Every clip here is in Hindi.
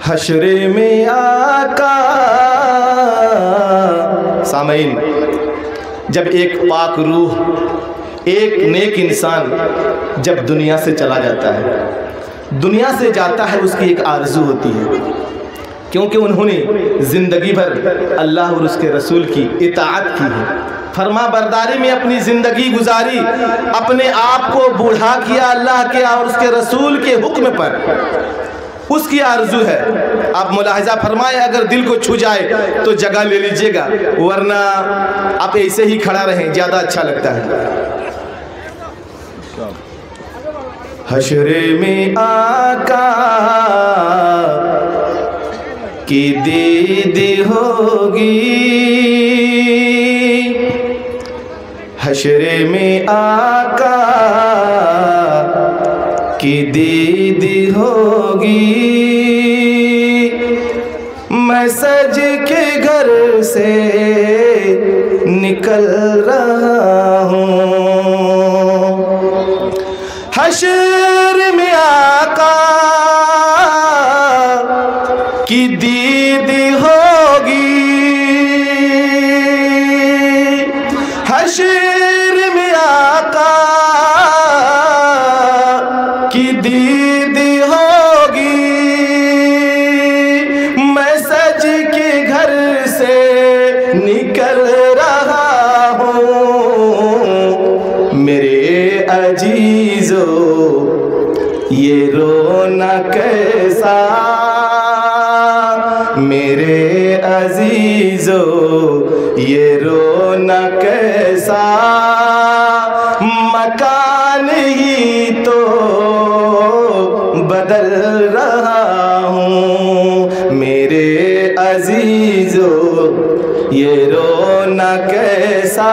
हश्रे में आका। सामईन, जब एक पाक रूह, एक नेक इंसान जब दुनिया से चला जाता है, दुनिया से जाता है, उसकी एक आरज़ू होती है, क्योंकि उन्होंने ज़िंदगी भर अल्लाह और उसके रसूल की इताअत की है, फरमा बरदारी में अपनी ज़िंदगी गुजारी, अपने आप को बूढ़ा किया अल्लाह के और उसके रसूल के हुक्म पर, उसकी आरज़ू है। आप मुलाहिज़ा फरमाए, अगर दिल को छू जाए तो जगह ले लीजिएगा, वरना आप ऐसे ही खड़ा रहें, ज़्यादा अच्छा लगता है। हश्रे में आका की दीद होगी, हश्रे में आका की दीद होगी। मैं सज के घर से निकल रहा हूँ, हश्र में आका की दीद होगी, हश्र में आका की दीद होगी। मैं सज के घर से निकल रहा हूँ, मेरे अजीजो ये रोना कैसा, मेरे अजीजो ये रोना कैसा। मकान ही तो बदल रहा हूँ, मेरे अजीजो ये रोना कैसा।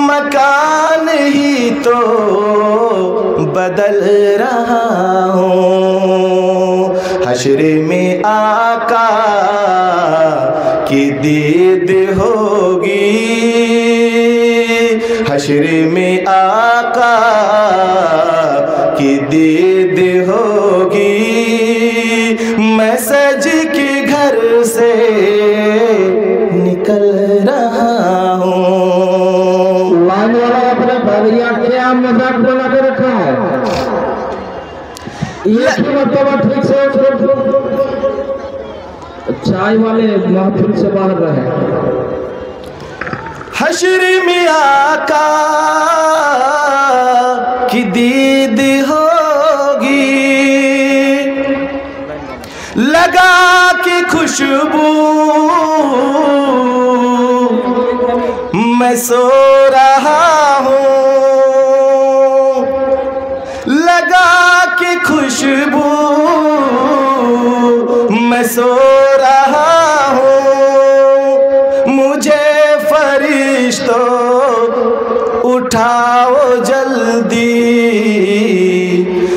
मकान ही तो बदल रहा हूँ, हश्र में आका की दीद होगी, हश्र में आका की दीद होगी। मैं सज के घर से निकल रहा हूँ। लाइन वाला अपने भैया क्या मजाक बना के रखा है, ये मतलब ठीक से चाय वाले महफिल से बाहर रहे। हश्र में आका की दीद होगी, लगा के खुशबू मैं सो रहा हूँ, लगा के खुशबू मैं सो रहा हूँ। मुझे फरिश्तों उठाओ जल्दी,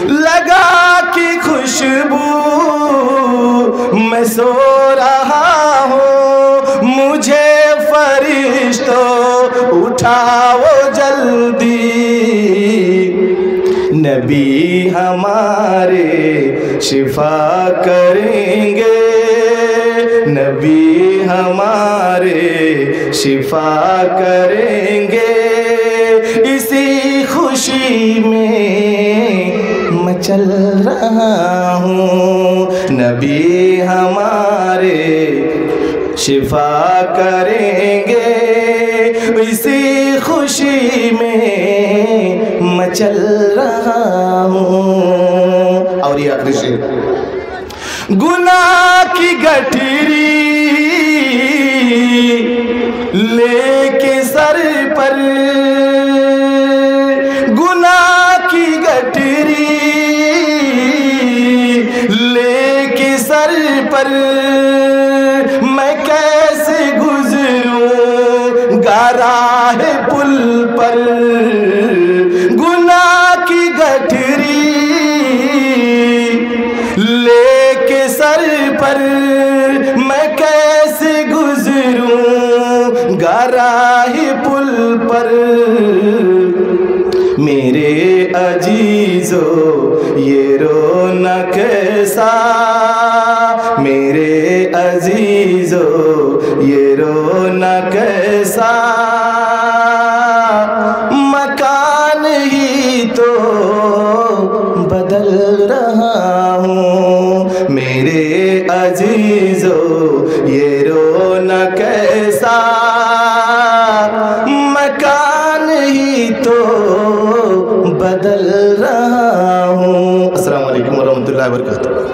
लगा के खुशबू मैं सो रहा हूँ। मुझे फरिश्तों उठाओ जल्दी, नबी हमारे शिफा करेंगे, नबी हमारे शिफा करेंगे। इसी खुशी में मैं चल रहा हूँ, नबी हमारे शिफा करेंगे। इसी खुशी में मैं चल रहा हूँ। और ये आखिरी शेर, गुनाह की गठरी लेके सर पर, गुनाह की गठरी लेके सर पर मैं कैसे गुजरूं गाराहे पुल पर। गुनाह की गठरी लेके सर पर मैं कैसे गुजरूं गाराहे पुल पर। मेरे अजीजो ये रोना कैसा मेरे अजीजो, ये रोना कैसा, मकान ही तो बदल रहा हूँ मेरे अजीजो, ये रोना कैसा, मकान ही तो बदल रहा हूँ। अस्सलाम वालेकुम वरहमतुल्लाहि वबरकातुहू।